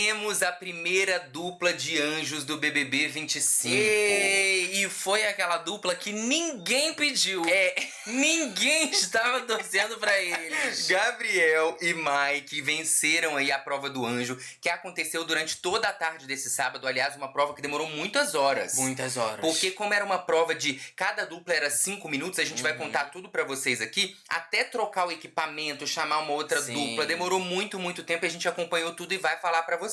Temos a primeira dupla de anjos do BBB 25. E foi aquela dupla que ninguém pediu. Ninguém estava torcendo pra eles. Gabriel e Mike venceram aí a prova do anjo, que aconteceu durante toda a tarde desse sábado. Aliás, uma prova que demorou muitas horas. Muitas horas. Porque como era uma prova de cada dupla era 5 minutos, a gente vai contar tudo pra vocês aqui. Até trocar o equipamento, chamar uma outra dupla, demorou muito tempo. A gente acompanhou tudo e vai falar pra vocês,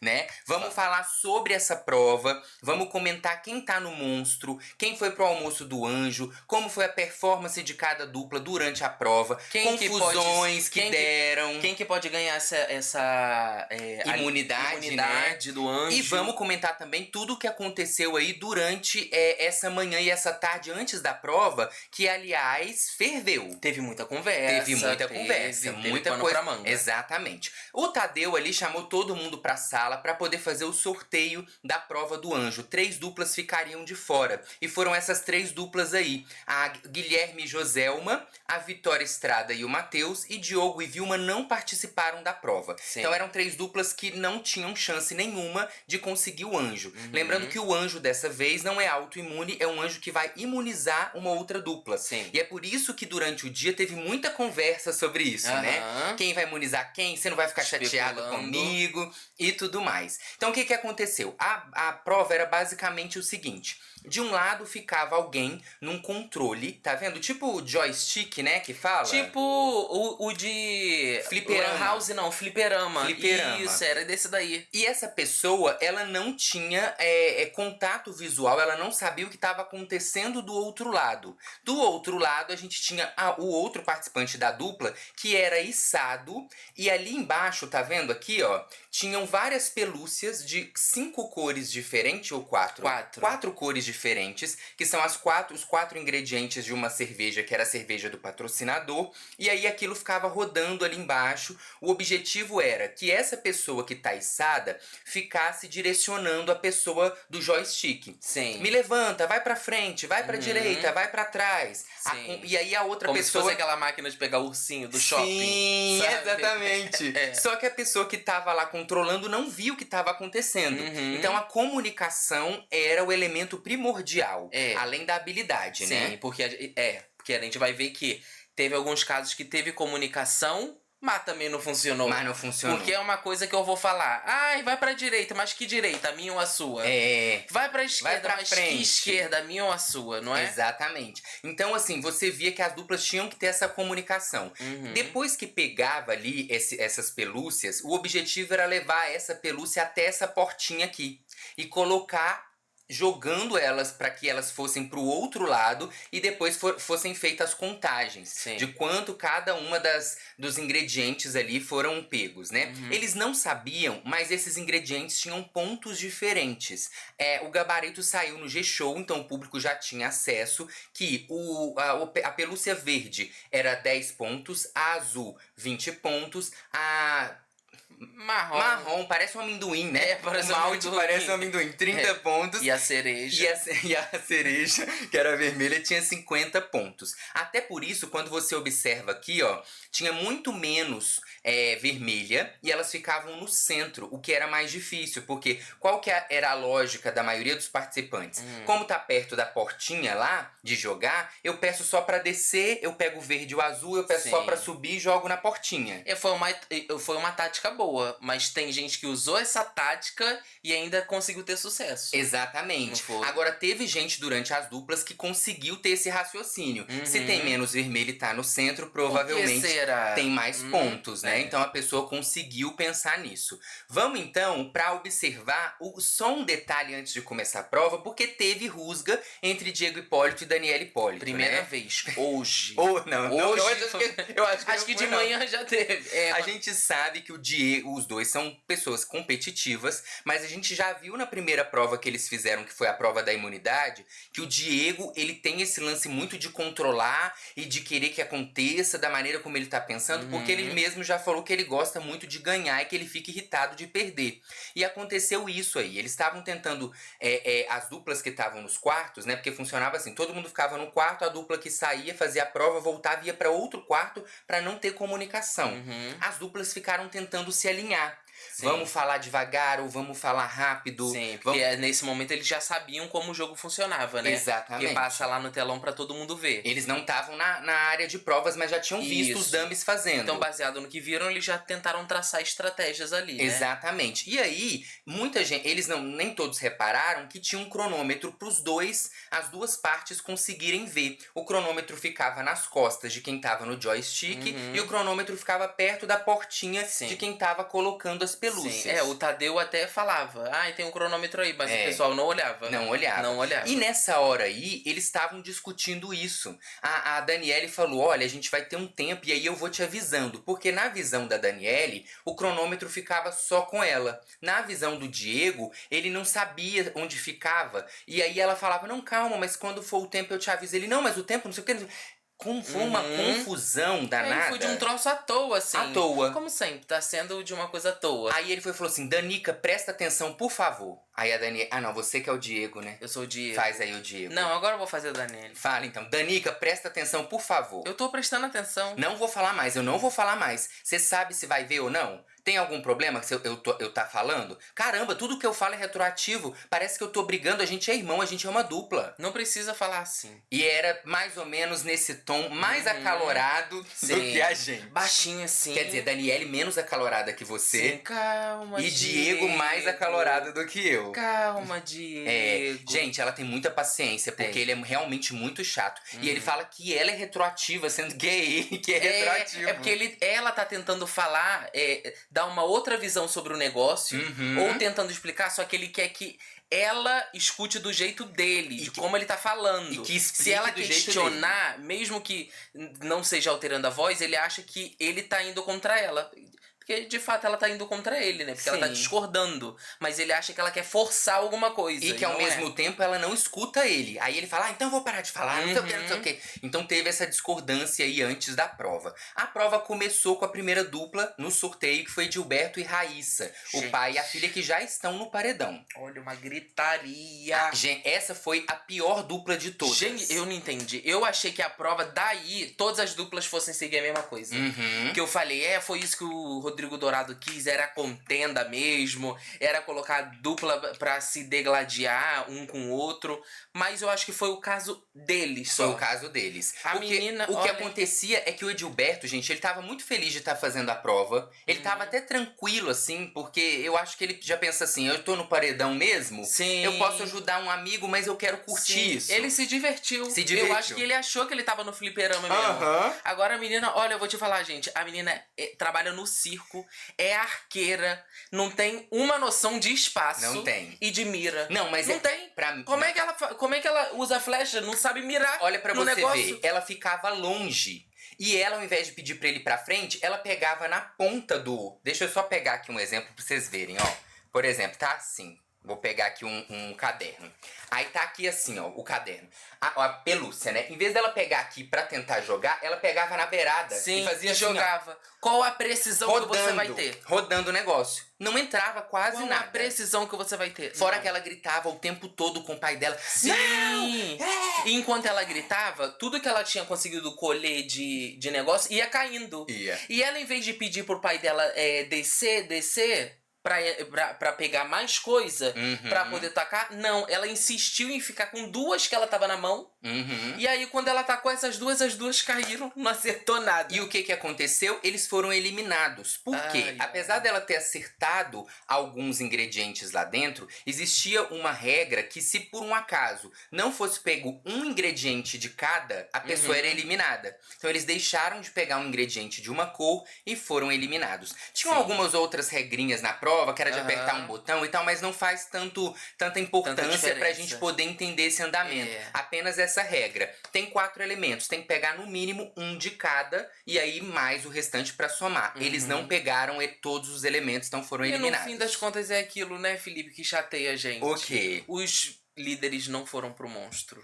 né? Vamos falar sobre essa prova, vamos comentar quem tá no monstro, quem foi pro almoço do anjo, como foi a performance de cada dupla durante a prova, confusões que deram. Quem que pode ganhar essa imunidade, né? do anjo. E vamos comentar também tudo o que aconteceu aí durante essa manhã e essa tarde antes da prova, que aliás ferveu. Teve muita conversa. Muita pano coisa. pra manga. Exatamente. O Tadeu ali chamou todo mundo pra sala pra poder fazer o sorteio da prova do anjo. 3 duplas ficariam de fora. E foram essas 3 duplas aí. A Guilherme e Joselma, a Vitória Estrada e o Matheus, e Diogo e Vilma não participaram da prova. Então eram 3 duplas que não tinham chance nenhuma de conseguir o anjo. Lembrando que o anjo dessa vez não é autoimune, é um anjo que vai imunizar uma outra dupla. E é por isso que durante o dia teve muita conversa sobre isso, né? Quem vai imunizar quem? Você não vai ficar chateado comigo e tudo mais. Então o que aconteceu? A prova era basicamente o seguinte. De um lado ficava alguém num controle, tá vendo? Tipo o joystick, né, que fala? Tipo o de... Fliperama. House não, fliperama. Fliperama. Isso, era desse daí. E essa pessoa, ela não tinha contato visual, ela não sabia o que estava acontecendo do outro lado. Do outro lado, a gente tinha o outro participante da dupla, que era içado, e ali embaixo, tá vendo aqui, ó, tinham várias pelúcias de 5 cores diferentes, ou 4? 4 cores diferentes, que são os 4 ingredientes de uma cerveja, que era a cerveja do patrocinador, e aí aquilo ficava rodando ali embaixo. O objetivo era que essa pessoa que tá içada ficasse direcionando a pessoa do joystick. Me levanta, vai pra frente, vai pra direita, vai pra trás. E aí a outra Como pessoa... se fosse aquela máquina de pegar ursinho do shopping. Sim, sabe? exatamente. Só que a pessoa que tava lá controlando não viu o que tava acontecendo. Então a comunicação era o elemento primordial, além da habilidade, né? Sim, porque a gente vai ver que teve alguns casos que teve comunicação, mas também não funcionou. Mas não funcionou. Porque é uma coisa que eu vou falar. Ai, vai pra direita, mas que direita? A minha ou a sua? Vai pra esquerda, mas que esquerda? A minha ou a sua, não é? Exatamente. Então, assim, você via que as duplas tinham que ter essa comunicação. Depois que pegava ali essas pelúcias, o objetivo era levar essa pelúcia até essa portinha aqui. E colocar... jogando elas para que elas fossem pro outro lado e depois fossem feitas contagens de quanto cada uma dos ingredientes ali foram pegos, né? Eles não sabiam, mas esses ingredientes tinham pontos diferentes. O gabarito saiu no G-Show, então o público já tinha acesso, que a pelúcia verde era 10 pontos, a azul 20 pontos, a... Marrom, parece um amendoim, né? Parece o malte parece um amendoim, 30 pontos. E a cereja. E a cereja, que era vermelha, tinha 50 pontos. Até por isso, quando você observa aqui, ó, tinha muito menos vermelha e elas ficavam no centro, o que era mais difícil, porque qual que era a lógica da maioria dos participantes? Como tá perto da portinha lá, de jogar, eu peço só pra descer, eu pego o verde e o azul, eu peço só pra subir e jogo na portinha. Foi uma tática boa, mas tem gente que usou essa tática e ainda conseguiu ter sucesso. Exatamente. Agora, teve gente durante as duplas que conseguiu ter esse raciocínio. Se tem menos vermelho e tá no centro, provavelmente tem mais pontos, né? Então a pessoa conseguiu pensar nisso. Vamos então para observar só um detalhe antes de começar a prova, porque teve rusga entre Diego Hipólito e Daniela Hipólito. Primeira vez, hoje. Eu acho que de manhã já teve. A gente sabe que o Diego, os dois são pessoas competitivas, mas a gente já viu na primeira prova que eles fizeram, que foi a prova da imunidade, que o Diego, ele tem esse lance muito de controlar e de querer que aconteça da maneira como ele tá pensando, porque ele mesmo já falou que ele gosta muito de ganhar e que ele fica irritado de perder. E aconteceu isso aí. Eles estavam tentando, as duplas que estavam nos quartos, né? Porque funcionava assim, todo mundo ficava no quarto, a dupla que saía, fazia a prova, voltava e ia para outro quarto para não ter comunicação. As duplas ficaram tentando se alinhar. Sim. Vamos falar devagar ou vamos falar rápido. Sim, porque nesse momento eles já sabiam como o jogo funcionava, né? Exatamente. Porque passa lá no telão pra todo mundo ver. Eles não estavam na área de provas, mas já tinham visto os dummies fazendo. Então, baseado no que viram, eles já tentaram traçar estratégias ali, né? Exatamente. E aí, muita gente, eles nem todos repararam que tinha um cronômetro pros dois, as duas partes conseguirem ver. O cronômetro ficava nas costas de quem tava no joystick e o cronômetro ficava perto da portinha de quem tava colocando as pelúcias. Sim. O Tadeu até falava, tem um cronômetro aí, mas o pessoal não olhava. Não olhava. E nessa hora aí, eles estavam discutindo isso. A Daniele falou, olha, a gente vai ter um tempo e aí eu vou te avisando. Porque na visão da Daniele, o cronômetro ficava só com ela. Na visão do Diego, ele não sabia onde ficava. E aí ela falava, não, calma, mas quando for o tempo eu te aviso. Ele, não, mas o tempo não sei o que... Foi uma confusão danada. Foi de um troço à toa, assim. À toa. Como sempre, tá sendo de uma coisa à toa. Aí ele falou assim, Danica, presta atenção, por favor. Aí a Daniela... Ah, não, você que é o Diego, né? Eu sou o Diego. Faz aí o Diego. Não, agora eu vou fazer a Daniela. Fala então. Danica, presta atenção, por favor. Eu tô prestando atenção. Não vou falar mais, eu não vou falar mais. Você sabe se vai ver ou não? Tem algum problema que eu tá falando? Caramba, tudo que eu falo é retroativo. Parece que eu tô brigando, a gente é irmão, a gente é uma dupla. Não precisa falar assim. E era mais ou menos nesse tom mais acalorado do que a gente. Baixinho assim. Quer dizer, Daniele menos acalorada que você. Sim, calma, E Diego mais acalorado do que eu. Calma, Diego. Gente, ela tem muita paciência, porque ele é realmente muito chato. E ele fala que ela é retroativa, sendo gay, que é retroativo. É porque ela tá tentando falar, dar uma outra visão sobre o negócio, ou tentando explicar, só que ele quer que ela escute do jeito dele, de como ele tá falando. E que explique se ela do questionar, jeito dele. Mesmo que não seja alterando a voz, ele acha que ele tá indo contra ela. Porque, de fato, ela tá indo contra ele, né? Porque ela tá discordando. Mas ele acha que ela quer forçar alguma coisa. E que, ao mesmo tempo, ela não escuta ele. Aí ele fala, então eu vou parar de falar, não sei o que, não sei o que. Então teve essa discordância aí antes da prova. A prova começou com a primeira dupla no sorteio, que foi Gilberto e Raíssa. Gente. O pai e a filha que já estão no paredão. Olha, uma gritaria. Gente, essa foi a pior dupla de todas. Gente, eu não entendi. Eu achei que a prova, daí, todas as duplas fossem seguir a mesma coisa. Que eu falei, foi isso que o Rodrigo Dourado quis, era contenda mesmo, era colocar a dupla pra se degladiar um com o outro, mas eu acho que foi o caso deles só. Foi o caso deles. O que acontecia é que o Edilberto, gente, ele tava muito feliz de estar fazendo a prova, ele tava até tranquilo, assim, porque eu acho que ele já pensa assim, eu tô no paredão mesmo, eu posso ajudar um amigo, mas eu quero curtir isso. Ele se divertiu. Eu acho que ele achou que ele tava no fliperama mesmo. Agora a menina, olha, eu vou te falar, gente, a menina trabalha no circo, é arqueira, não tem uma noção de espaço. Não tem. E de mira. Não, mas não tem. Como é que ela usa flecha? Não sabe mirar. Olha pra no você negócio. ver, ela ficava longe. E ela, ao invés de pedir pra ele ir pra frente, ela pegava na ponta do... Deixa eu só pegar aqui um exemplo pra vocês verem, ó. Por exemplo, tá assim. Vou pegar aqui um caderno. Aí tá aqui assim, ó, o caderno. A pelúcia, né? Em vez dela pegar aqui pra tentar jogar, ela pegava na beirada. Sim, e fazia assim, jogava. Qual a precisão que você vai ter? Rodando o negócio. Não entrava quase nada. Qual a precisão que você vai ter? Fora que ela gritava o tempo todo com o pai dela. Sim! E enquanto ela gritava, tudo que ela tinha conseguido colher de negócio ia caindo. E ela, em vez de pedir pro pai dela descer... Pra pegar mais coisa, pra poder tacar, não, ela insistiu em ficar com duas que ela tava na mão, e aí quando ela tacou as duas caíram, não acertou nada. E o que aconteceu? Eles foram eliminados. Por quê? Apesar dela ter acertado alguns ingredientes lá dentro, existia uma regra que se por um acaso não fosse pego um ingrediente de cada, a pessoa era eliminada. Então eles deixaram de pegar um ingrediente de uma cor e foram eliminados. Tinham algumas outras regrinhas na prova, que era de apertar um botão e tal, mas não faz tanta importância pra gente poder entender esse andamento. Apenas essa regra. Tem 4 elementos, tem que pegar no mínimo um de cada e aí mais o restante pra somar. Eles não pegaram todos os elementos, então foram eliminados. E no fim das contas é aquilo, né, Felipe, que chateia a gente. O quê? Os líderes não foram pro monstro.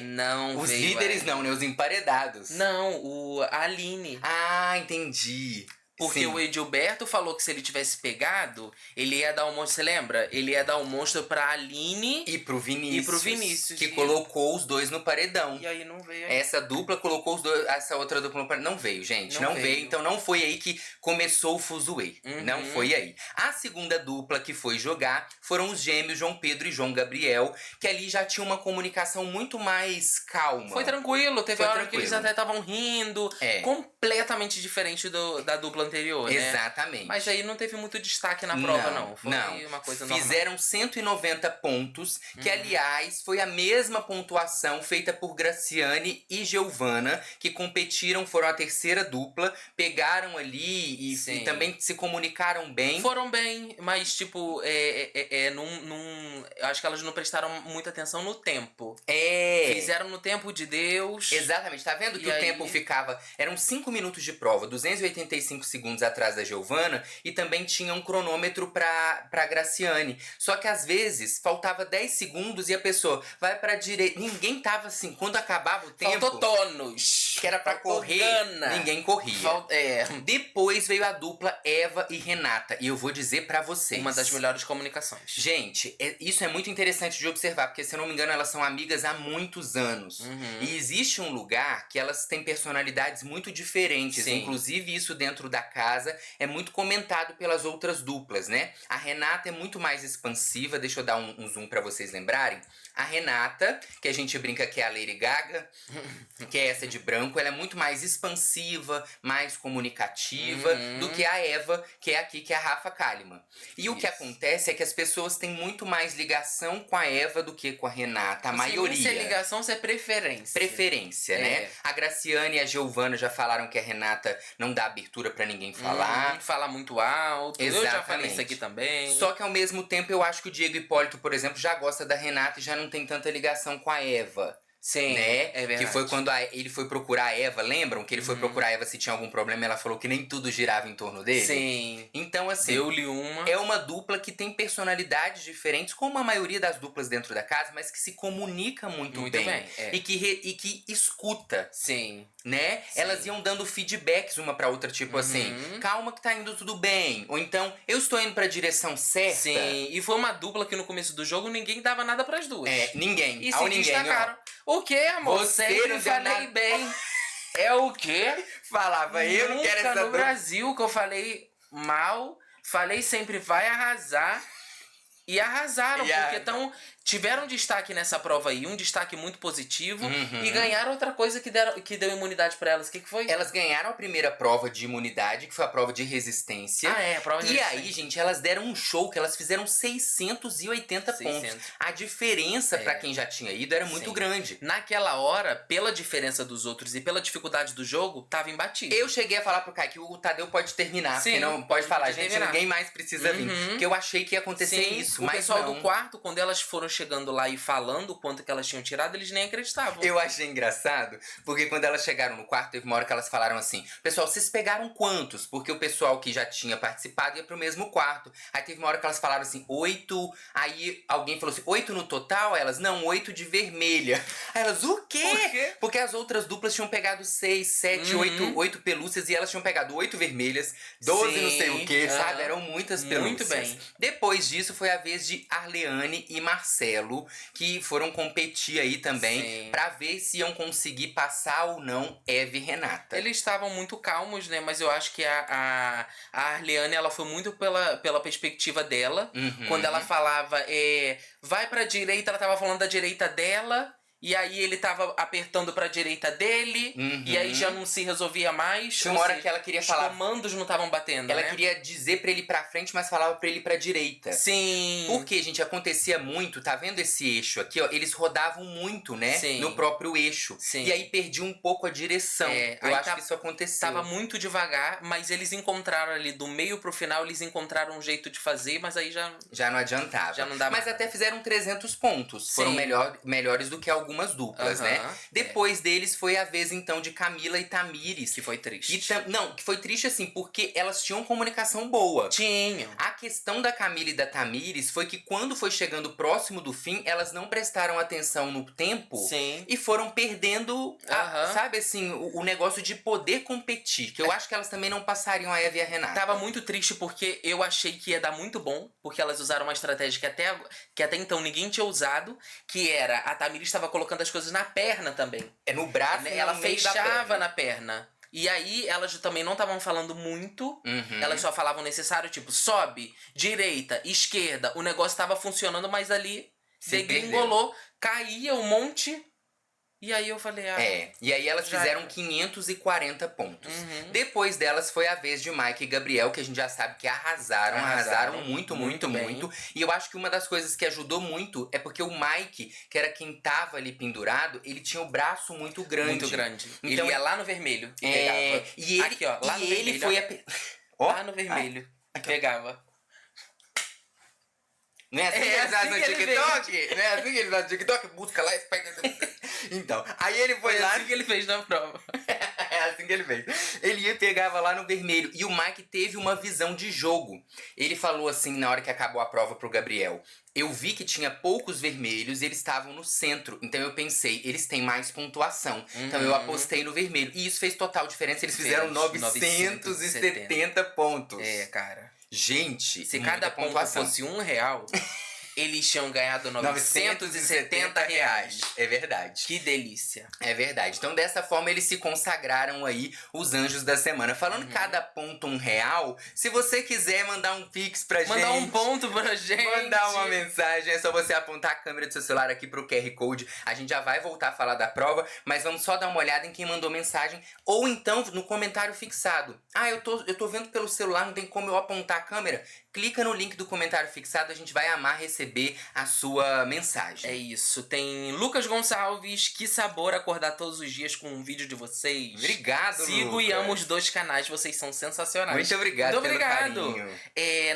Não os veio líderes não, né? Os emparedados. Não, a Aline. Ah, entendi. Porque o Edilberto falou que se ele tivesse pegado, ele ia dar o monstro, você lembra? Ele ia dar o monstro pra Aline e pro Vinícius. Que e colocou os dois no paredão. E aí não veio. Essa dupla colocou os dois, essa outra dupla no paredão. Não veio, gente. Não veio. Então não foi aí que começou o fuzuê. Não foi aí. A segunda dupla que foi jogar foram os gêmeos João Pedro e João Gabriel, que ali já tinha uma comunicação muito mais calma. Foi tranquilo. Teve hora que eles até estavam rindo. Completamente diferente da dupla anterior, né? Exatamente. Mas aí não teve muito destaque na prova, não. Foi uma coisa normal. Fizeram 190 pontos, que aliás foi a mesma pontuação feita por Graciane e Giovana, que competiram, foram a terceira dupla, pegaram ali e também se comunicaram bem. Foram bem, mas tipo, acho que elas não prestaram muita atenção no tempo. Fizeram no tempo de Deus. Exatamente, tá vendo que o tempo ficava... Eram 5 minutos de prova, 285 segundos atrás da Giovana, e também tinha um cronômetro pra Graciane. Só que às vezes faltava 10 segundos e a pessoa vai pra direita. Ninguém tava assim, quando acabava o tempo... Faltou tônus. Que era pra correr, ninguém corria. Depois veio a dupla Eva e Renata. E eu vou dizer pra vocês... Uma das melhores comunicações. Gente, isso é muito interessante de observar, porque se eu não me engano elas são amigas há muitos anos. E existe um lugar que elas têm personalidades muito diferentes. Inclusive isso dentro da casa é muito comentado pelas outras duplas, né? A Renata é muito mais expansiva, deixa eu dar um zoom pra vocês lembrarem. A Renata, que a gente brinca que é a Lady Gaga, que é essa de branco, ela é muito mais expansiva, mais comunicativa do que a Eva, que é aqui, que é a Rafa Kalimann. E o que acontece é que as pessoas têm muito mais ligação com a Eva do que com a Renata, a maioria. Se é ligação, se é preferência. Preferência, né? A Graciane e a Giovana já falaram que a Renata não dá abertura pra ninguém falar. Fala muito alto. Exatamente. Eu já falei isso aqui também. Só que ao mesmo tempo eu acho que o Diego Hipólito, por exemplo, já gosta da Renata e já não tem tanta ligação com a Eva. Sim, né? É verdade. Que foi quando ele foi procurar a Eva, lembram? Que ele foi procurar a Eva se tinha algum problema e ela falou que nem tudo girava em torno dele? Sim. Então, assim... Deu-lhe uma... É uma dupla que tem personalidades diferentes, como a maioria das duplas dentro da casa, mas que se comunica muito bem. E que escuta. Sim. Né? Sim. Elas iam dando feedbacks uma pra outra, tipo assim... Calma que tá indo tudo bem. Ou então, eu estou indo pra direção certa. Sim. E foi uma dupla que no começo do jogo ninguém dava nada pras duas. Ninguém. E se destacaram. O que, amor? Sempre falei bem. É o quê? Falava, eu não quero essa no Brasil que eu falei mal, falei sempre vai arrasar. E arrasaram, porque tiveram destaque nessa prova aí, um destaque muito positivo, e ganharam outra coisa que deu imunidade pra elas. O que foi? Elas ganharam a primeira prova de imunidade, que foi a prova de resistência. A prova de resistência. E aí, gente, elas deram um show que elas fizeram 680 pontos. A diferença pra quem já tinha ido era muito grande. Naquela hora, pela diferença dos outros e pela dificuldade do jogo, tava imbatível. Eu cheguei a falar pro Kai que o Tadeu pode terminar, porque não pode falar, gente, ninguém mais precisa vir. Porque eu achei que ia acontecer isso. O pessoal do quarto, quando elas foram chegando lá e falando o quanto que elas tinham tirado, eles nem acreditavam. Eu achei engraçado, porque quando elas chegaram no quarto, teve uma hora que elas falaram assim: pessoal, vocês pegaram quantos? Porque o pessoal que já tinha participado ia pro mesmo quarto. Aí teve uma hora que elas falaram assim, 8. Aí alguém falou assim, 8 no total? Elas, não, 8 de vermelha. Aí elas, o quê? Por quê? Porque as outras duplas tinham pegado 6, 7, 8 pelúcias e elas tinham pegado 8 vermelhas, 12 não sei o quê, sabe? Eram muitas pelúcias. Muito bem. Depois disso foi a vez de Arleane e Marcelo, que foram competir aí também pra ver se iam conseguir passar ou não Eva e Renata. Eles estavam muito calmos, né? Mas eu acho que a Arleane, ela foi muito pela perspectiva dela. Quando ela falava, vai pra direita, ela tava falando da direita dela. E aí ele tava apertando pra direita dele, e aí já não se resolvia mais. Tinha uma hora que ela queria falar... Os comandos não estavam batendo, Ela queria dizer pra ele ir pra frente, mas falava pra ele ir pra direita. Sim. Porque, gente, acontecia muito, tá vendo esse eixo aqui, ó? Eles rodavam muito, né? No próprio eixo. Sim. E aí perdia um pouco a direção. Eu acho que isso aconteceu. Tava muito devagar, mas eles encontraram ali, do meio pro final, eles encontraram um jeito de fazer, mas aí já não adiantava. Já não dava. Mas até fizeram 300 pontos. Foram melhores do que alguns algumas duplas, né? Depois deles foi a vez, então, de Camila e Tamires. Que foi triste. Não, que foi triste, assim, porque elas tinham comunicação boa. Tinham. A questão da Camila e da Tamires foi que quando foi chegando próximo do fim, elas não prestaram atenção no tempo. Sim. E foram perdendo, sabe, assim, o negócio de poder competir. Que eu acho que elas também não passariam a Eva e a Renata. Tava muito triste porque eu achei que ia dar muito bom. Porque elas usaram uma estratégia que até então ninguém tinha usado. Que era, a Tamires estava colocando as coisas na perna também. É no braço, né? Ela fechava na perna. E aí, elas também não estavam falando muito. Elas só falavam necessário, tipo, sobe, direita, esquerda. O negócio tava funcionando, mas ali degringolou, caía um monte. E aí eu falei, e aí elas fizeram 540 pontos. Depois delas foi a vez de Mike e Gabriel, que a gente já sabe que arrasaram muito. E eu acho que uma das coisas que ajudou muito é porque o Mike, que era quem tava ali pendurado, ele tinha o braço muito grande. Muito grande. Então, ele ia lá no vermelho e pegava. E ele, aqui, ó, lá e no ele vermelho, foi lá no vermelho. Pegava. Não é assim que eles fazem no TikTok? Não é assim que eles fazem no TikTok? Busca lá e pega. Então, aí ele foi lá... assim que ele fez na prova. É assim que ele fez. Ele ia e pegava lá no vermelho. E o Mike teve uma visão de jogo. Ele falou assim, na hora que acabou a prova pro Gabriel: eu vi que tinha poucos vermelhos e eles estavam no centro. Então eu pensei, eles têm mais pontuação. Então eu apostei no vermelho. E isso fez total diferença. Eles fizeram 970 pontos. Cara. Gente, se cada ponto fosse R$1, eles tinham ganhado 970 reais. É verdade. Que delícia. É verdade. Então, dessa forma, eles se consagraram aí os anjos da semana. Falando cada ponto R$1, se você quiser mandar um pix pra gente... Mandar um ponto pra gente. Mandar uma mensagem. É só você apontar a câmera do seu celular aqui pro QR Code. A gente já vai voltar a falar da prova, mas vamos só dar uma olhada em quem mandou mensagem. Ou então, no comentário fixado. Ah, eu tô vendo pelo celular, não tem como eu apontar a câmera. Clica no link do comentário fixado, a gente vai amar receber a sua mensagem. É isso. Tem Lucas Gonçalves, que sabor acordar todos os dias com um vídeo de vocês. Obrigado, Sigo Lucas. E amo os dois canais, vocês são sensacionais. Muito obrigado. Muito obrigado.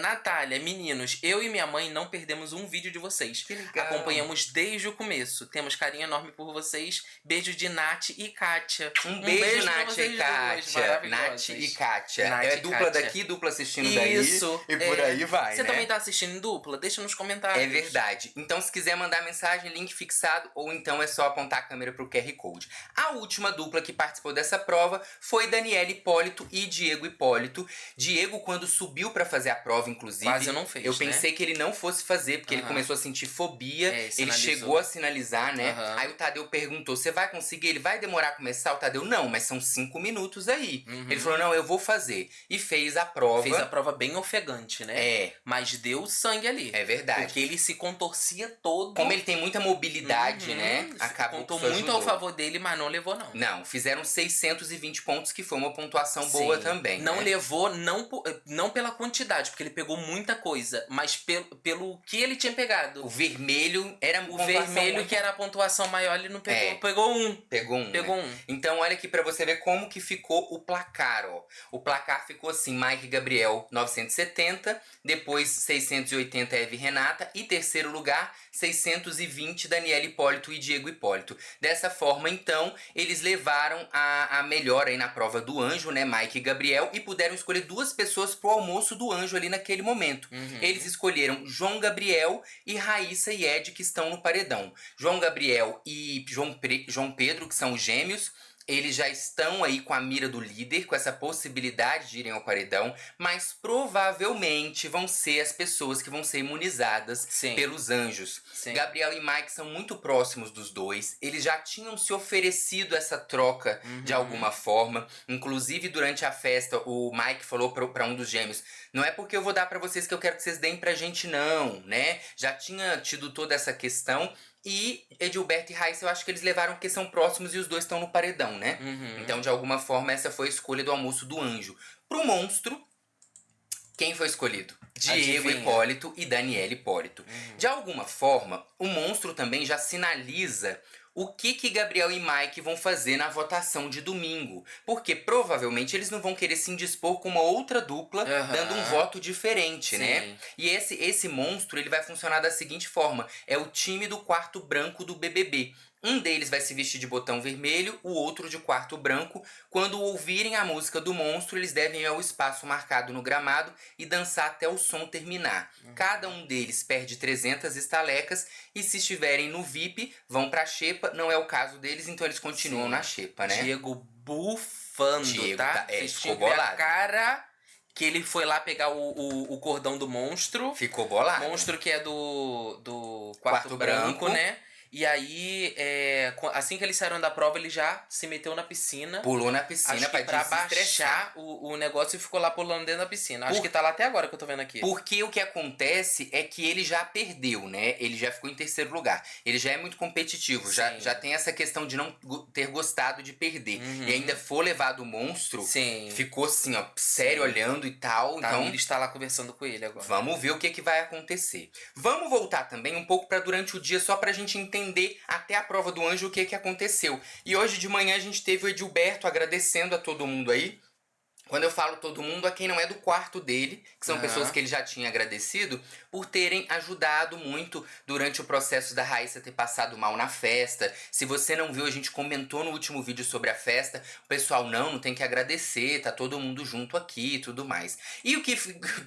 Natália, meninos, eu e minha mãe não perdemos um vídeo de vocês. Que legal. Acompanhamos desde o começo. Temos carinho enorme por vocês. Beijo de Nath e Kátia. Um beijo Nath e Kátia. Nath e Kátia. É dupla daqui, dupla assistindo daí. Isso. E por aí vai, Você também tá assistindo em dupla? Deixa nos comentários. É verdade. Então, se quiser mandar mensagem, link fixado, ou então é só apontar a câmera pro QR Code. A última dupla que participou dessa prova foi Daniela Hipólito e Diego Hipólito. Diego, quando subiu pra fazer a prova, inclusive... Quase não fez, eu pensei que ele não fosse fazer, porque ele começou a sentir fobia. Ele chegou a sinalizar, né? Aí o Tadeu perguntou, você vai conseguir? Ele vai demorar a começar? O Tadeu, não, mas são 5 minutos aí. Ele falou, não, eu vou fazer. E fez a prova. Fez a prova bem ofegante, né? Mas deu sangue ali. É verdade. Porque ele se contorcia todo. Como ele tem muita mobilidade, né? Acabou contou que isso muito ajudou. ao favor dele, mas não levou, não. Não, fizeram 620 pontos, que foi uma pontuação boa também. Não né? levou, não pela quantidade, porque ele pegou muita coisa, mas pelo que ele tinha pegado. O vermelho era o vermelho, muito... que era a pontuação maior, ele não pegou. Pegou um. Pegou um. Então, olha aqui pra você ver como que ficou o placar, ó. O placar ficou assim, Mike e Gabriel, 970, depois 680 Eva e Renata, e terceiro lugar, 620 Daniela Hipólito e Diego Hipólito. Dessa forma, então, eles levaram a melhor aí na prova do anjo, né, Mike e Gabriel, e puderam escolher 2 pessoas pro almoço do anjo ali naquele momento. Eles escolheram João Gabriel e Raíssa e Ed, que estão no paredão. João Gabriel e João Pedro, que são os gêmeos, eles já estão aí com a mira do líder, com essa possibilidade de irem ao paredão, mas provavelmente vão ser as pessoas que vão ser imunizadas pelos anjos. Gabriel e Mike são muito próximos dos dois, eles já tinham se oferecido essa troca de alguma forma. Inclusive, durante a festa, o Mike falou pra um dos gêmeos, não é porque eu vou dar pra vocês que eu quero que vocês deem pra gente não, né? Já tinha tido toda essa questão. E Edilberto e Raíssa, eu acho que eles levaram porque são próximos e os dois estão no paredão, né? Então, de alguma forma, essa foi a escolha do almoço do anjo. Pro monstro, quem foi escolhido? Diego Hipólito e Daniela Hipólito. De alguma forma, o monstro também já sinaliza o que Gabriel e Mike vão fazer na votação de domingo. Porque provavelmente eles não vão querer se indispor com uma outra dupla, dando um voto diferente, né? E esse monstro, ele vai funcionar da seguinte forma. É o time do quarto branco do BBB. Um deles vai se vestir de botão vermelho, o outro de quarto branco. Quando ouvirem a música do monstro, eles devem ir ao espaço marcado no gramado e dançar até o som terminar. Cada um deles perde 300 estalecas e se estiverem no VIP, vão pra xepa. Não é o caso deles, então eles continuam na xepa, né? Diego bufando, Diego tá? ficou bolado. A cara que ele foi lá pegar o cordão do monstro. Ficou bolado. Monstro que é do quarto branco, né? E aí, assim que eles saíram da prova, ele já se meteu na piscina. Pulou na piscina pra baixar o negócio e ficou lá pulando dentro da piscina. Acho que tá lá até agora que eu tô vendo aqui. Porque o que acontece é que ele já perdeu, né? Ele já ficou em terceiro lugar. Ele já é muito competitivo. Já tem essa questão de não ter gostado de perder. E ainda for levado o monstro. Sim. Ficou assim, ó, sério, olhando e tal. Então, ele está lá conversando com ele agora. Vamos ver o que vai acontecer. Vamos voltar também um pouco pra durante o dia, só pra gente entender até a prova do anjo o que aconteceu. E hoje de manhã a gente teve o Edilberto agradecendo a todo mundo aí. Quando eu falo todo mundo, a quem não é do quarto dele, que são pessoas que ele já tinha agradecido, por terem ajudado muito durante o processo da Raíssa ter passado mal na festa. Se você não viu, a gente comentou no último vídeo sobre a festa. O pessoal, não tem que agradecer, tá todo mundo junto aqui e tudo mais. E o que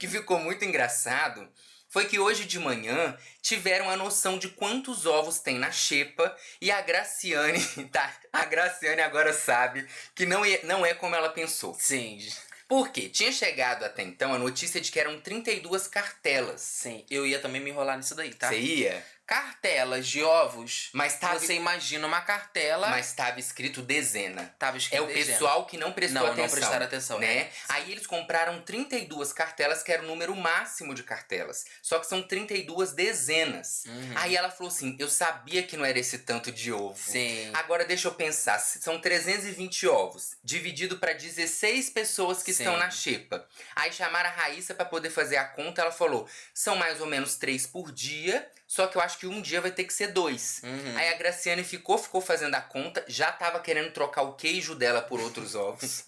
ficou muito engraçado foi que hoje de manhã tiveram a noção de quantos ovos tem na xepa e a Graciane, tá? A Graciane agora sabe que não é como ela pensou. Sim. Por quê? Tinha chegado até então a notícia de que eram 32 cartelas. Sim, eu ia também me enrolar nisso daí, tá? Você ia? Cartelas de ovos. Mas você imagina uma cartela. Mas estava escrito dezena. Tava escrito o pessoal que não prestou atenção. Não prestaram atenção, né? Aí eles compraram 32 cartelas, que era o número máximo de cartelas. Só que são 32 dezenas. Aí ela falou assim, eu sabia que não era esse tanto de ovo. Sim. Agora deixa eu pensar, são 320 ovos, dividido para 16 pessoas que estão na xepa. Aí chamaram a Raíssa para poder fazer a conta, ela falou, são mais ou menos 3 por dia, só que eu acho que um dia vai ter que ser 2. Aí a Graciane ficou fazendo a conta, já tava querendo trocar o queijo dela por outros ovos.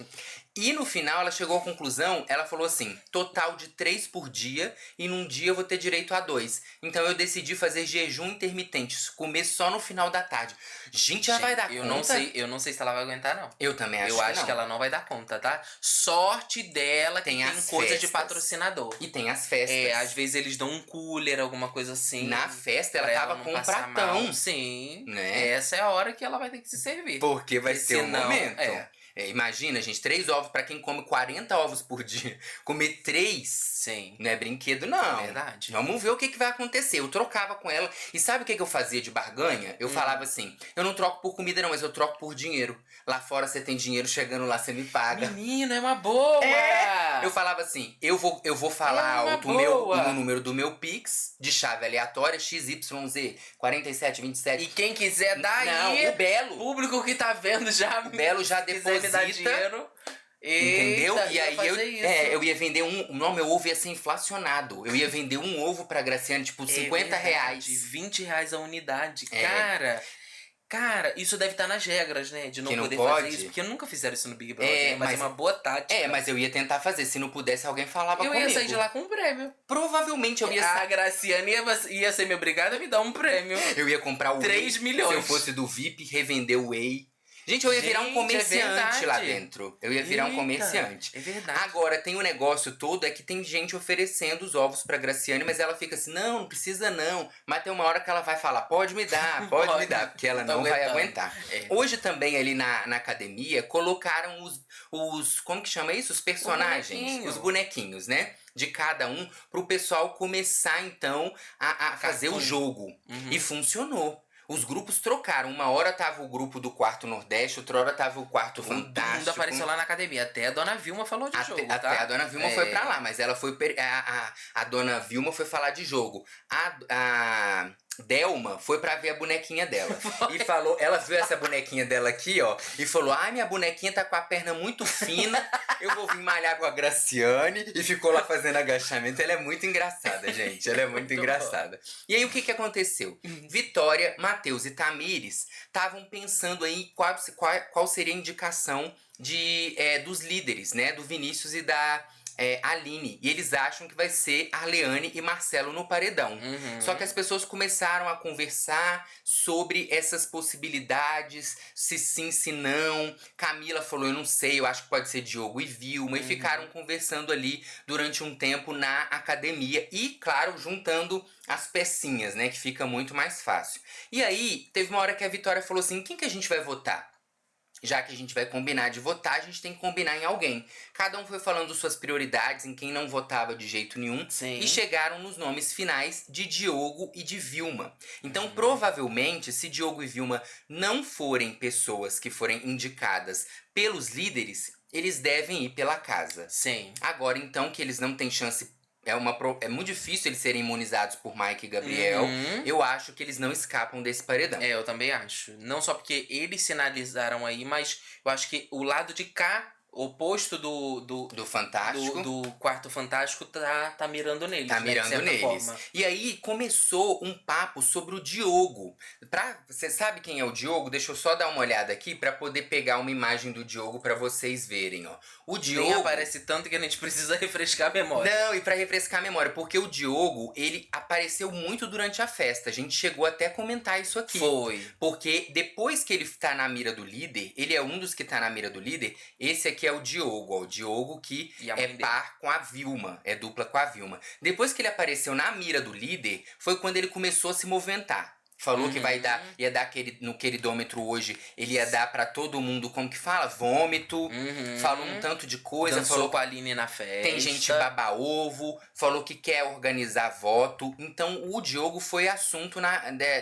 E no final ela chegou à conclusão, ela falou assim, total de 3 por dia e num dia eu vou ter direito a 2. Então eu decidi fazer jejum intermitente, comer só no final da tarde. Gente, ela vai dar conta? Eu não sei se ela vai aguentar, não. Eu também acho que não. Eu acho que ela não vai dar conta, tá? Sorte dela que tem coisa de patrocinador. E tem as festas. Às vezes eles dão um cooler, alguma coisa assim. Na festa ela tava com um pratão. Sim. Né? Essa é a hora que ela vai ter que se servir. Porque vai ser um momento. Imagina, gente, 3 ovos pra quem come 40 ovos por dia. Comer 3, sim, não é brinquedo, não. É verdade. Vamos ver o que vai acontecer. Eu trocava com ela. E sabe o que eu fazia de barganha? Eu falava assim, eu não troco por comida não, mas eu troco por dinheiro. Lá fora você tem dinheiro, chegando lá você me paga. Menina, é uma boa! Eu falava assim, eu vou falar alto o número do meu Pix, de chave aleatória, XYZ, 4727. E quem quiser dar aí, o Belo. Público que tá vendo já. O Belo já deposita. Dar dinheiro. Entendeu? Eita, e aí eu ia vender não, meu ovo ia ser inflacionado. Eu ia vender um ovo pra Graciane, tipo, 50 reais. De 20 reais a unidade. Cara, isso deve estar nas regras, né? De não poder fazer isso. Porque nunca fizeram isso no Big Brother, mas é uma boa tática. Mas eu ia tentar fazer. Se não pudesse, alguém falava comigo. Eu ia sair de lá com um prêmio. Provavelmente eu ia sair. A Graciane ia ser me obrigada a me dar um prêmio. Eu ia comprar o 3 Whey, milhões. Se eu fosse do VIP, revender o Whey. Gente, eu ia virar um comerciante lá dentro. Eu ia virar um comerciante. É verdade. Agora, tem o negócio todo, é que tem gente oferecendo os ovos pra Graciane, mas ela fica assim, não precisa não. Mas tem uma hora que ela vai falar, pode me dar, pode me dar, porque ela não vai aguentar. Hoje também, ali na academia, colocaram os como que chama isso? Os personagens. Os bonequinhos, né? De cada um, pro pessoal começar, então, a fazer o jogo. E funcionou. Os grupos trocaram. Uma hora tava o grupo do Quarto Nordeste, outra hora tava o Quarto Fantástico. Todo mundo apareceu lá na academia. Até a Dona Vilma falou de jogo, tá? Até a Dona Vilma foi pra lá, mas ela foi... A Dona Vilma foi falar de jogo. A Delma foi pra ver a bonequinha dela. E falou... Ela viu essa bonequinha dela aqui, ó. E falou, ai, minha bonequinha tá com a perna muito fina. Eu vou vir malhar com a Graciane. E ficou lá fazendo agachamento. Ela é muito engraçada, gente. Ela é muito engraçada. E aí, o que aconteceu? Vitória, Matheus e Tamires estavam pensando aí qual seria a indicação dos líderes, né? Do Vinícius e da Aline. E eles acham que vai ser Arleane e Marcelo no paredão. Só que as pessoas começaram a conversar sobre essas possibilidades, se sim, se não. Camila falou, eu não sei, eu acho que pode ser Diogo e Vilma. E ficaram conversando ali durante um tempo na academia. E, claro, juntando as pecinhas, né? Que fica muito mais fácil. E aí, teve uma hora que a Vitória falou assim, quem que a gente vai votar? Já que a gente vai combinar de votar, a gente tem que combinar em alguém. Cada um foi falando suas prioridades, em quem não votava de jeito nenhum. Sim. E chegaram nos nomes finais de Diogo e de Vilma. Então, provavelmente, se Diogo e Vilma não forem pessoas que forem indicadas pelos líderes, eles devem ir pela casa. Sim. Agora, então, que eles não têm chance... É muito difícil eles serem imunizados por Mike e Gabriel. Eu acho que eles não escapam desse paredão. Eu também acho. Não só porque eles sinalizaram aí, mas eu acho que o lado de cá, oposto do Fantástico. Do quarto fantástico, tá mirando neles. Tá mirando de certa neles. forma. E aí começou um papo sobre o Diogo. Você sabe quem é o Diogo? Deixa eu só dar uma olhada aqui pra poder pegar uma imagem do Diogo pra vocês verem, ó. O Diogo... Nem aparece tanto que a gente precisa refrescar a memória. Não, e pra refrescar a memória, porque o Diogo, ele apareceu muito durante a festa. A gente chegou até a comentar isso aqui. Foi. Porque depois que ele tá na mira do líder, ele é um dos que tá na mira do líder, esse aqui é o Diogo, ó. O Diogo que é par com a Vilma, é dupla com a Vilma. Depois que ele apareceu na mira do líder, foi quando ele começou a se movimentar. Falou que ia dar no queridômetro hoje, ele ia dar pra todo mundo, como que fala? Vômito. Falou um tanto de coisa. Dançou falou com a Aline na festa. Tem gente baba-ovo. Falou que quer organizar voto. Então o Diogo foi assunto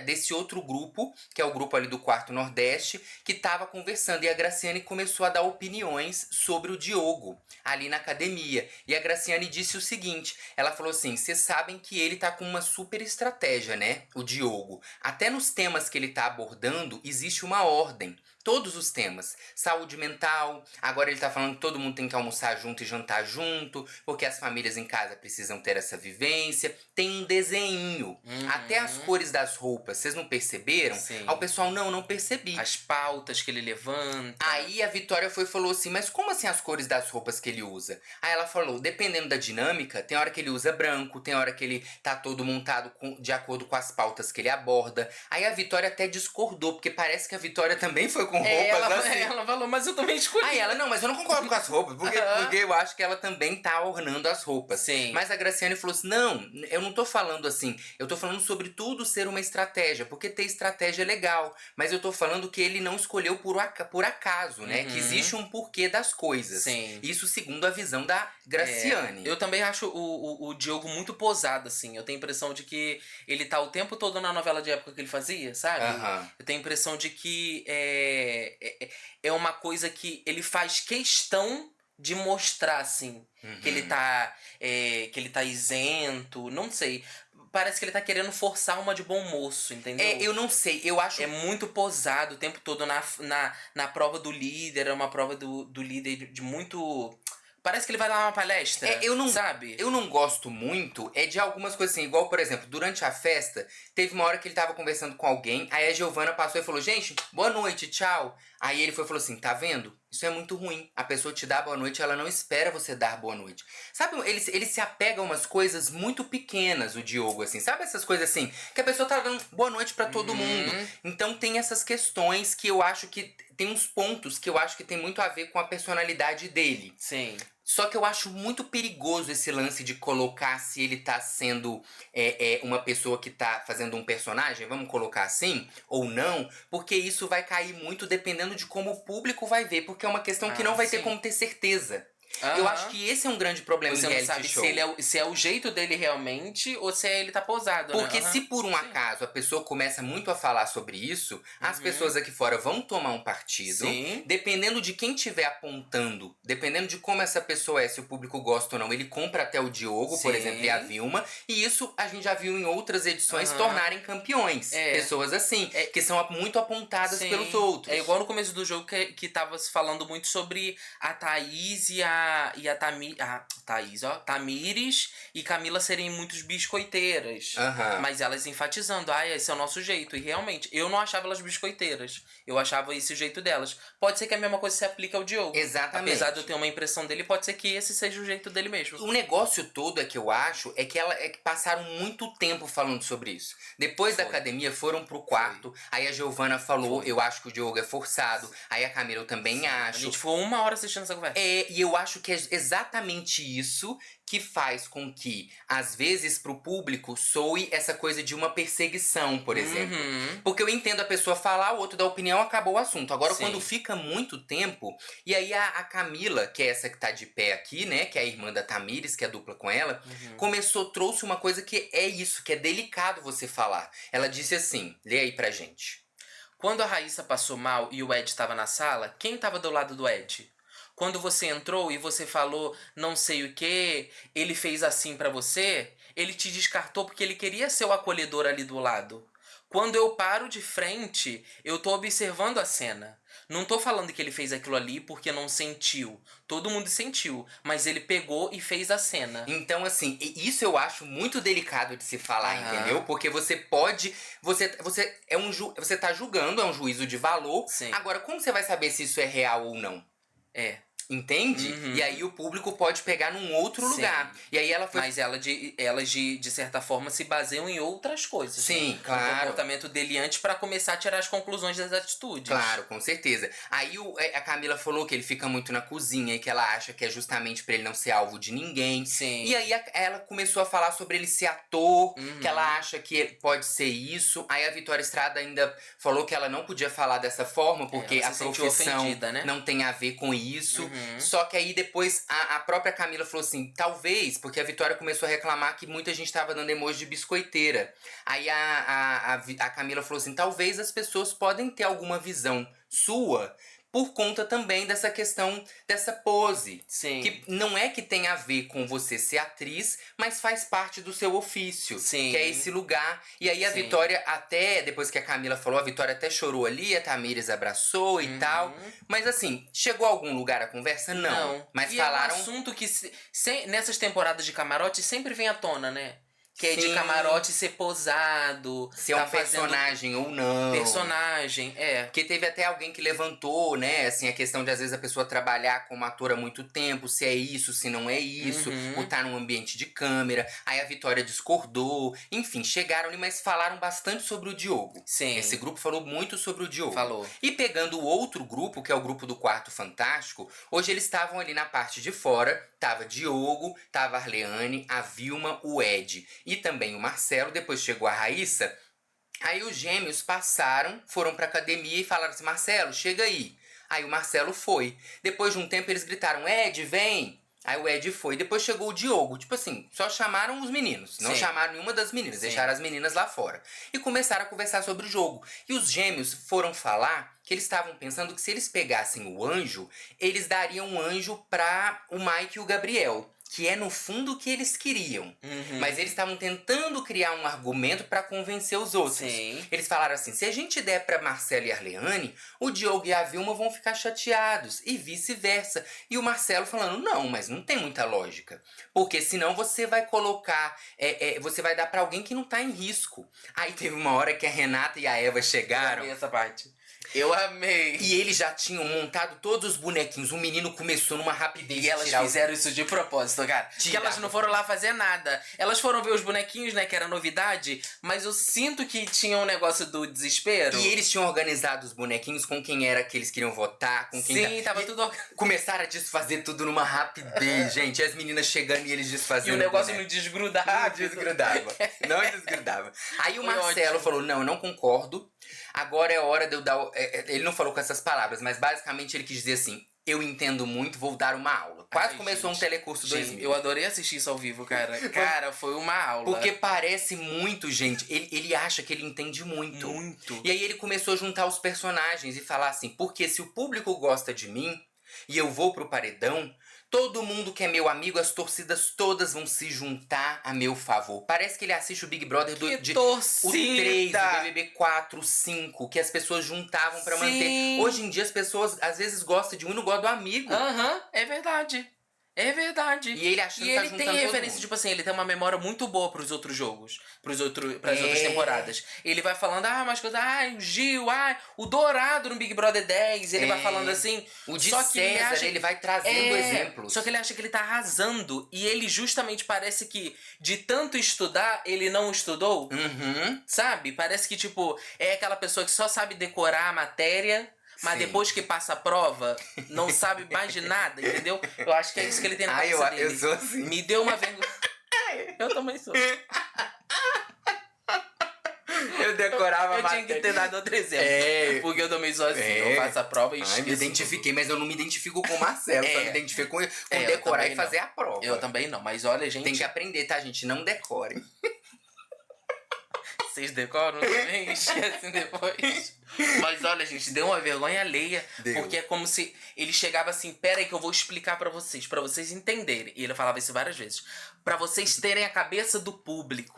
desse outro grupo, que é o grupo ali do Quarto Nordeste, que tava conversando. E a Graciane começou a dar opiniões sobre o Diogo, ali na academia. E a Graciane disse o seguinte, ela falou assim, vocês sabem que ele tá com uma super estratégia, né? O Diogo. Até nos temas que ele tá abordando, existe uma ordem. Todos os temas. Saúde mental. Agora ele tá falando que todo mundo tem que almoçar junto e jantar junto. Porque as famílias em casa precisam ter essa vivência. Tem um desenho. Até as cores das roupas. Vocês não perceberam? Sim. Aí o pessoal, não percebi. As pautas que ele levanta. Aí a Vitória falou assim, mas como assim as cores das roupas que ele usa? Aí ela falou, dependendo da dinâmica, tem hora que ele usa branco, tem hora que ele tá todo montado de acordo com as pautas que ele aborda. Aí a Vitória até discordou, porque parece que a Vitória também foi com roupas assim. Ela falou, mas eu também escolhi. Aí ela, não, mas eu não concordo com as roupas, porque eu acho que ela também tá ornando as roupas. Sim. Mas a Graciane falou assim, não, eu não tô falando assim, eu tô falando sobre tudo ser uma estratégia, porque ter estratégia é legal, mas eu tô falando que ele não escolheu por acaso, né? Que existe um porquê das coisas. Sim. Isso segundo a visão da Graciane. Eu também acho o Diogo muito posado, assim. Eu tenho a impressão de que ele tá o tempo todo na novela de época que ele fazia, sabe? Eu tenho a impressão de que é uma coisa que ele faz questão de mostrar, assim. Que ele tá isento, não sei. Parece que ele tá querendo forçar uma de bom moço, entendeu? Eu não sei, eu acho... É muito posado o tempo todo na prova do líder, é uma prova do líder de muito... Parece que ele vai dar uma palestra, sabe? Eu não gosto muito de algumas coisas assim, igual, por exemplo, durante a festa, teve uma hora que ele tava conversando com alguém, aí a Giovana passou e falou, gente, boa noite, tchau. Aí ele falou assim, tá vendo? Isso é muito ruim. A pessoa te dá boa noite, ela não espera você dar boa noite. Sabe, ele se apega a umas coisas muito pequenas, o Diogo, assim. Sabe essas coisas assim, que a pessoa tá dando boa noite pra todo mundo. Então tem essas questões que eu acho que... Tem uns pontos que eu acho que tem muito a ver com a personalidade dele. Sim. Só que eu acho muito perigoso esse lance de colocar se ele tá sendo uma pessoa que tá fazendo um personagem, vamos colocar assim, ou não, porque isso vai cair muito dependendo de como o público vai ver, porque é uma questão que não vai ter como ter certeza. Eu acho que esse é um grande problema Você em não reality sabe show. se é o jeito dele realmente ou se ele tá posado, Porque né? se por um acaso a pessoa começa muito a falar sobre isso, as pessoas aqui fora vão tomar um partido. Sim. Dependendo de quem estiver apontando, dependendo de como essa pessoa é, se o público gosta ou não, ele compra até o Diogo, por exemplo, e a Vilma. E isso a gente já viu em outras edições tornarem campeões. Pessoas assim, que são muito apontadas pelos outros. É igual no começo do jogo que tava se falando muito sobre a Thaís e a Thaís, ó, Tamires e Camila serem muitos biscoiteiras. Mas elas enfatizando, esse é o nosso jeito. E realmente, eu não achava elas biscoiteiras. Eu achava esse o jeito delas. Pode ser que a mesma coisa se aplique ao Diogo. Exatamente. Apesar de eu ter uma impressão dele, pode ser que esse seja o jeito dele mesmo. O negócio todo é que eu acho que passaram muito tempo falando sobre isso. Depois da academia foram pro quarto. Aí a Giovana falou, eu acho que o Diogo é forçado. Aí a Camila, eu também acho. A gente ficou 1 hora assistindo essa conversa. E eu acho que é exatamente isso que faz com que, às vezes, pro público, soe essa coisa de uma perseguição, por exemplo. Porque eu entendo a pessoa falar, o outro dá opinião, acabou o assunto. Agora, quando fica muito tempo, e aí a Camila, que é essa que tá de pé aqui, né, que é a irmã da Tamires, que é dupla com ela, trouxe uma coisa que é isso, que é delicado você falar. Ela disse assim, lê aí pra gente. Quando a Raíssa passou mal e o Ed estava na sala, quem estava do lado do Ed? Quando você entrou e você falou não sei o que, ele fez assim pra você, ele te descartou porque ele queria ser o acolhedor ali do lado. Quando eu paro de frente, eu tô observando a cena. Não tô falando que ele fez aquilo ali porque não sentiu. Todo mundo sentiu, mas ele pegou e fez a cena. Então, assim, isso eu acho muito delicado de se falar, entendeu? Porque você pode... Você tá julgando, é um juízo de valor. Sim. Agora, como você vai saber se isso é real ou não? Entende? E aí o público pode pegar num outro lugar. E aí ela foi... Mas elas, de certa forma, se baseiam em outras coisas. Sim, né? claro. O comportamento dele antes pra começar a tirar as conclusões das atitudes. Claro, com certeza. Aí a Camila falou que ele fica muito na cozinha e que ela acha que é justamente pra ele não ser alvo de ninguém. Sim. E aí ela começou a falar sobre ele ser ator, que ela acha que pode ser isso. Aí a Vitória Estrada ainda falou que ela não podia falar dessa forma, porque a profissão ofendida, né? não tem a ver com isso. Só que aí depois a própria Camila falou assim, talvez, porque a Vitória começou a reclamar que muita gente tava dando emoji de biscoiteira. Aí a Camila falou assim, talvez as pessoas podem ter alguma visão sua por conta também dessa questão dessa pose. Sim. Que não é que tem a ver com você ser atriz, mas faz parte do seu ofício. Sim. Que é esse lugar. E aí a Vitória até, depois que a Camila falou, a Vitória até chorou ali, a Tamires abraçou e tal. Mas assim, chegou a algum lugar a conversa? Não. Mas falaram... É um assunto que nessas temporadas de camarote sempre vem à tona, né? Que é de camarote ser posado. Se é um personagem ou não. Personagem, Porque teve até alguém que levantou, né, assim, a questão de às vezes a pessoa trabalhar como ator há muito tempo, se é isso, se não é isso, ou tá num ambiente de câmera. Aí a Vitória discordou. Enfim, chegaram ali, mas falaram bastante sobre o Diogo. Sim. Esse grupo falou muito sobre o Diogo. Falou. E pegando o outro grupo, que é o grupo do Quarto Fantástico, hoje eles estavam ali na parte de fora. Tava Diogo, tava a Arleane, a Vilma, o Ed e também o Marcelo. Depois chegou a Raíssa. Aí os gêmeos passaram, foram pra academia e falaram assim, Marcelo, chega aí. Aí o Marcelo foi. Depois de um tempo eles gritaram, Ed, vem. Aí o Ed foi. Depois chegou o Diogo. Tipo assim, só chamaram os meninos. Não chamaram nenhuma das meninas. Deixaram as meninas lá fora. E começaram a conversar sobre o jogo. E os gêmeos foram falar que eles estavam pensando que se eles pegassem o anjo, eles dariam um anjo pra o Mike e o Gabriel. Que é, no fundo, o que eles queriam. Mas eles estavam tentando criar um argumento pra convencer os outros. Sim. Eles falaram assim, se a gente der pra Marcelo e Arleane, o Diogo e a Vilma vão ficar chateados. E vice-versa. E o Marcelo falando, não, mas não tem muita lógica. Porque senão você vai colocar... você vai dar pra alguém que não tá em risco. Aí teve uma hora que a Renata e a Eva chegaram. Eu amei essa parte. Eu amei. E eles já tinham montado todos os bonequinhos. O menino começou numa rapidez. E elas fizeram isso de propósito, cara. Porque elas não foram lá fazer nada. Elas foram ver os bonequinhos, né, que era novidade. Mas eu sinto que tinha um negócio do desespero. E eles tinham organizado os bonequinhos com quem era que eles queriam votar. Com quem Sim, tava tudo organizado. Começaram a desfazer tudo numa rapidez, gente. E as meninas chegando e eles desfazendo. E o negócio não desgrudava. Não desgrudava. Não desgrudava. Aí o Marcelo falou, não, eu não concordo. Agora é hora de eu dar... Ele não falou com essas palavras, mas basicamente ele quis dizer assim, eu entendo muito, vou dar uma aula. Quase começou um telecurso 2000. Eu adorei assistir isso ao vivo, cara. Cara, foi uma aula. Porque parece muito, gente. Ele acha que ele entende muito. Muito. E aí ele começou a juntar os personagens e falar assim, porque se o público gosta de mim e eu vou pro paredão, todo mundo que é meu amigo, as torcidas todas vão se juntar a meu favor. Parece que ele assiste o Big Brother o 3, o BBB 4, o 5, que as pessoas juntavam pra manter. Hoje em dia as pessoas às vezes gostam de um e não gostam do amigo. É verdade. É verdade. E ele achando e que tá ele juntando tem todo referência, mundo. tipo assim, ele tem uma memória muito boa pros outros jogos, pras outras temporadas. Ele vai falando, umas coisas, o Gil, o Dourado no Big Brother 10, ele vai falando assim. O de só que César, ele vai trazendo exemplos. Só que ele acha que ele tá arrasando. E ele justamente parece que, de tanto estudar, ele não estudou. Sabe? Parece que, tipo, é aquela pessoa que só sabe decorar a matéria. Mas depois que passa a prova, não sabe mais de nada, entendeu? Eu acho que é isso que ele tem na cabeça dele. Eu sou assim. Me deu uma vergonha. Eu também sou. Eu decorava a matéria. Eu tinha que ter dado outro exemplo. Porque eu também sou assim. Eu faço a prova e esqueço. Me identifiquei, mas eu não me identifico com o Marcelo. Só me identifico com decorar e fazer a prova. Eu também não. Mas olha, gente... Tem que aprender, tá, gente? Não decore. Vocês decoram também? Esquecem depois. Mas olha, gente, deu uma vergonha alheia. Porque é como se ele chegava assim, pera aí que eu vou explicar pra vocês entenderem. E ele falava isso várias vezes. Pra vocês terem a cabeça do público.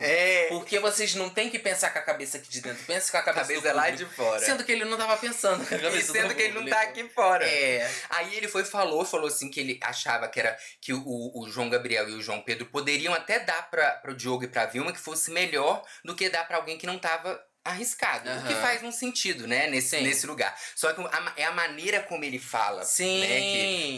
Porque vocês não tem que pensar com a cabeça aqui de dentro. Pensa com a cabeça do público. Lá de fora. Sendo que ele não tava pensando com a cabeça do público. Sendo que ele não tá aqui fora. É. Aí ele falou assim que ele achava que o João Gabriel e o João Pedro poderiam até dar pro Diogo e pra Vilma que fosse melhor do que dar pra alguém que não tava arriscado. O que faz um sentido, né? Nesse lugar. Só que é a maneira como ele fala, né?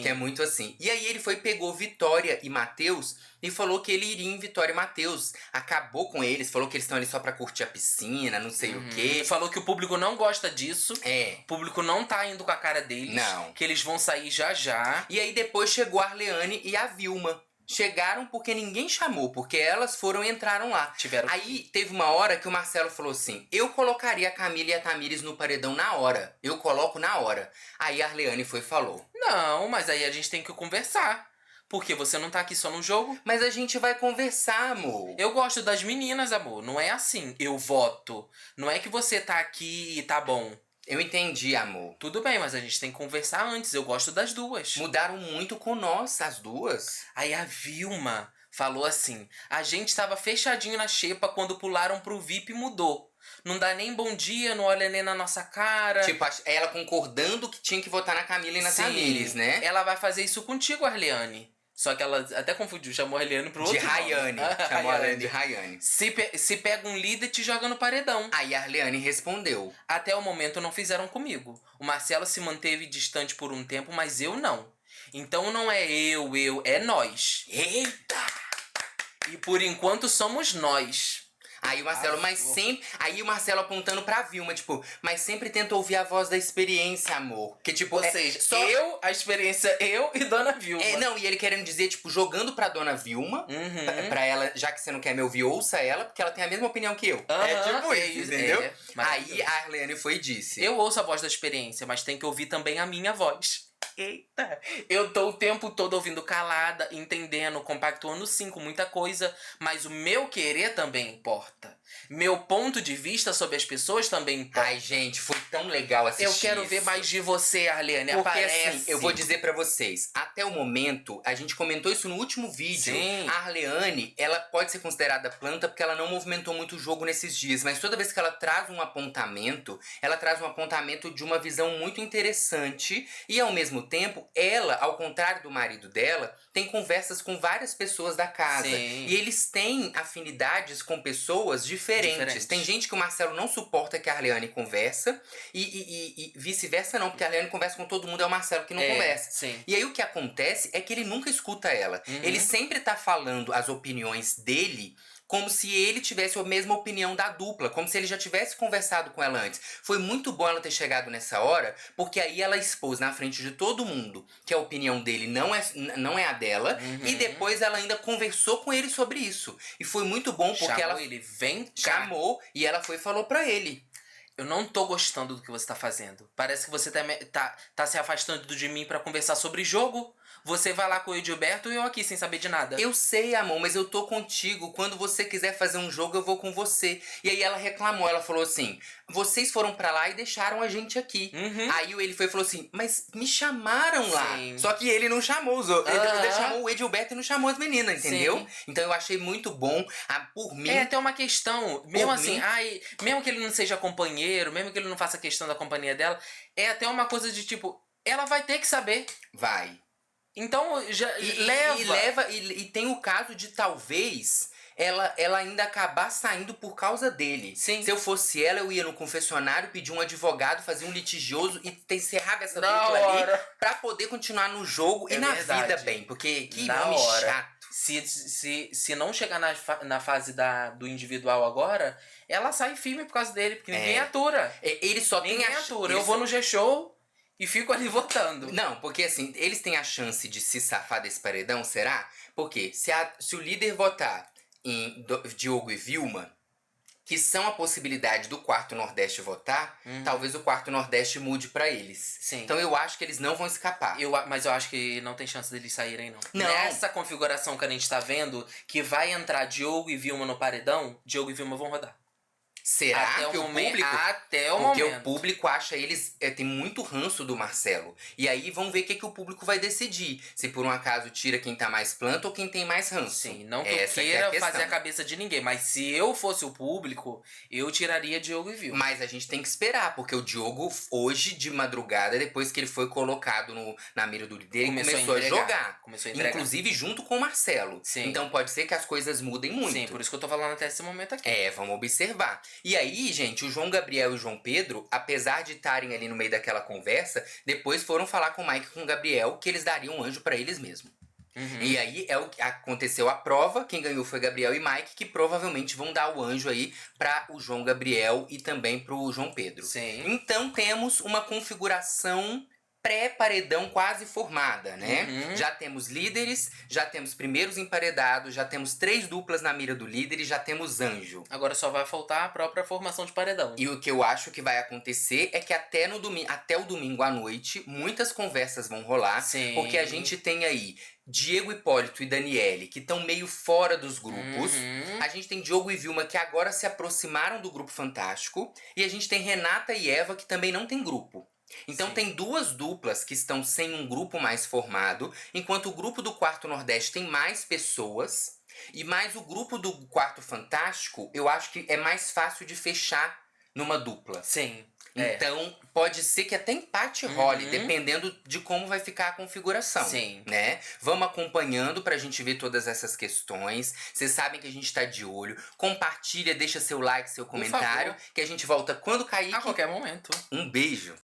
Que é muito assim. E aí ele pegou Vitória e Matheus e falou que ele iria em Vitória e Matheus. Acabou com eles, falou que eles estão ali só pra curtir a piscina, não sei o quê. Falou que o público não gosta disso. O público não tá indo com a cara deles. Não. Que eles vão sair já já. E aí depois chegou a Arleane e a Vilma. Chegaram porque ninguém chamou, porque elas foram e entraram lá. Aí teve uma hora que o Marcelo falou assim, eu colocaria a Camila e a Tamires no paredão na hora. Eu coloco na hora. Aí a Arleane foi e falou. Não, mas aí a gente tem que conversar. Porque você não tá aqui só no jogo. Mas a gente vai conversar, amor. Eu gosto das meninas, amor. Não é assim, eu voto. Não é que você tá aqui e tá bom. Eu entendi, amor. Tudo bem, mas a gente tem que conversar antes. Eu gosto das duas. Mudaram muito com nós, as duas. Aí a Vilma falou assim, a gente tava fechadinho na xepa quando pularam pro VIP e mudou. Não dá nem bom dia, não olha nem na nossa cara. Tipo, ela concordando que tinha que votar na Camila e na Tamires, né? Ela vai fazer isso contigo, Arleane. Só que ela até confundiu, chamou a Arleane pro outro De Rayane. Chamou a Arleane de Rayane. Se pega um líder e te joga no paredão. Aí a Arleane respondeu. Até o momento não fizeram comigo. O Marcelo se manteve distante por um tempo, mas eu não. Então não é é nós. Eita! E por enquanto somos nós. Aí o Marcelo, Aí o Marcelo apontando pra Vilma, tipo, mas sempre tenta ouvir a voz da experiência, amor. Que tipo, ou seja, a experiência, eu e Dona Vilma. Não, e ele querendo dizer, tipo, jogando pra Dona Vilma, pra ela, já que você não quer me ouvir, ouça ela, porque ela tem a mesma opinião que eu. Tipo isso, entendeu? Aí a Arleane foi e disse. Eu ouço a voz da experiência, mas tem que ouvir também a minha voz. Eita! Eu tô o tempo todo ouvindo calada, entendendo, compactuando sim com muita coisa, mas o meu querer também importa. Meu ponto de vista sobre as pessoas também importa. Ai, gente, foi tão legal assistir Eu quero ver mais de você, Arleane. Porque aparece. Assim, eu vou dizer pra vocês, até o momento, a gente comentou isso no último vídeo, a Arleane, ela pode ser considerada planta porque ela não movimentou muito o jogo nesses dias, mas toda vez que ela traz um apontamento, ela traz um apontamento de uma visão muito interessante e ao mesmo tempo, ela, ao contrário do marido dela, tem conversas com várias pessoas da casa. E eles têm afinidades com pessoas diferentes. Tem gente que o Marcelo não suporta que a Arleane conversa e vice-versa não, porque a Arleane conversa com todo mundo, é o Marcelo que não conversa. E aí o que acontece é que ele nunca escuta ela. Ele sempre tá falando as opiniões dele como se ele tivesse a mesma opinião da dupla, como se ele já tivesse conversado com ela antes. Foi muito bom ela ter chegado nessa hora, porque aí ela expôs na frente de todo mundo que a opinião dele não é a dela, e depois ela ainda conversou com ele sobre isso. E foi muito bom, porque chamou e ela foi e falou pra ele. Eu não tô gostando do que você tá fazendo. Parece que você tá se afastando de mim pra conversar sobre jogo. Você vai lá com o Edilberto e eu aqui sem saber de nada. Eu sei, amor, mas eu tô contigo. Quando você quiser fazer um jogo, eu vou com você. E aí ela reclamou, ela falou assim, vocês foram pra lá e deixaram a gente aqui. Aí ele foi e falou assim, mas me chamaram lá. Só que ele não chamou os outros. Ele chamou o Edilberto e não chamou as meninas, entendeu? Então eu achei muito bom. Por mim... É até uma questão, mesmo assim, mesmo que ele não seja companheiro, mesmo que ele não faça questão da companhia dela, é até uma coisa de tipo, ela vai ter que saber. Vai. Então, já leva. E tem o caso de talvez ela ainda acabar saindo por causa dele. Sim. Se eu fosse ela, eu ia no confessionário, pedir um advogado, fazer um litigioso e encerrava essa Na dupla hora. ali pra poder continuar no jogo e na vida bem. Porque que Na homem hora. chato. Se não chegar na fase do individual agora, ela sai firme por causa dele, porque ninguém atura. Ele só Ninguém tem atura. Eu vou no G-Show e fico ali votando. Não, porque assim, eles têm a chance de se safar desse paredão, será? Porque se o líder votar em Diogo e Vilma, que são a possibilidade do quarto Nordeste votar, talvez o quarto Nordeste mude pra eles. Sim. Então eu acho que eles não vão escapar. Mas eu acho que não tem chance deles saírem, não. Não. Nessa configuração que a gente tá vendo, que vai entrar Diogo e Vilma no paredão, Diogo e Vilma vão rodar. Será Até que o público... Até o Porque momento. o público acha eles... tem muito ranço do Marcelo. E aí vão ver o que o público vai decidir. Se por um acaso tira quem tá mais planta ou quem tem mais ranço. Sim, não que Essa eu que é a queira fazer questão. a cabeça de ninguém. Mas se eu fosse o público, eu tiraria Diogo e Vilma. Mas a gente tem que esperar, porque o Diogo, hoje de madrugada, depois que ele foi colocado na mira do líder, ele começou a jogar. Começou a entregar. Inclusive junto com o Marcelo. Sim. Então pode ser que as coisas mudem muito. Sim, por isso que eu tô falando até esse momento aqui. Vamos observar. E aí, gente, o João Gabriel e o João Pedro, apesar de estarem ali no meio daquela conversa, depois foram falar com o Mike e com o Gabriel que eles dariam um anjo pra eles mesmos. E aí o que aconteceu a prova, quem ganhou foi Gabriel e Mike, que provavelmente vão dar o anjo aí para o João Gabriel e também pro João Pedro. Sim. Então temos uma configuração pré-paredão quase formada, né? Já temos líderes, já temos primeiros emparedados, já temos 3 duplas na mira do líder e já temos anjo. Agora só vai faltar a própria formação de paredão. E o que eu acho que vai acontecer é que até o domingo à noite, muitas conversas vão rolar. Sim. Porque a gente tem aí Diego Hipólito e Daniele, que estão meio fora dos grupos. A gente tem Diogo e Vilma, que agora se aproximaram do grupo Fantástico. E a gente tem Renata e Eva, que também não tem grupo. Então Sim. tem 2 duplas que estão sem um grupo mais formado, enquanto o grupo do Quarto Nordeste tem mais pessoas. E mais o grupo do Quarto Fantástico, eu acho que é mais fácil de fechar numa dupla. Sim. Então, pode ser que até empate role, dependendo de como vai ficar a configuração. Sim. Né? Vamos acompanhando pra gente ver todas essas questões. Vocês sabem que a gente tá de olho. Compartilha, deixa seu like, seu comentário. Que a gente volta quando cair. A qualquer momento. Um beijo.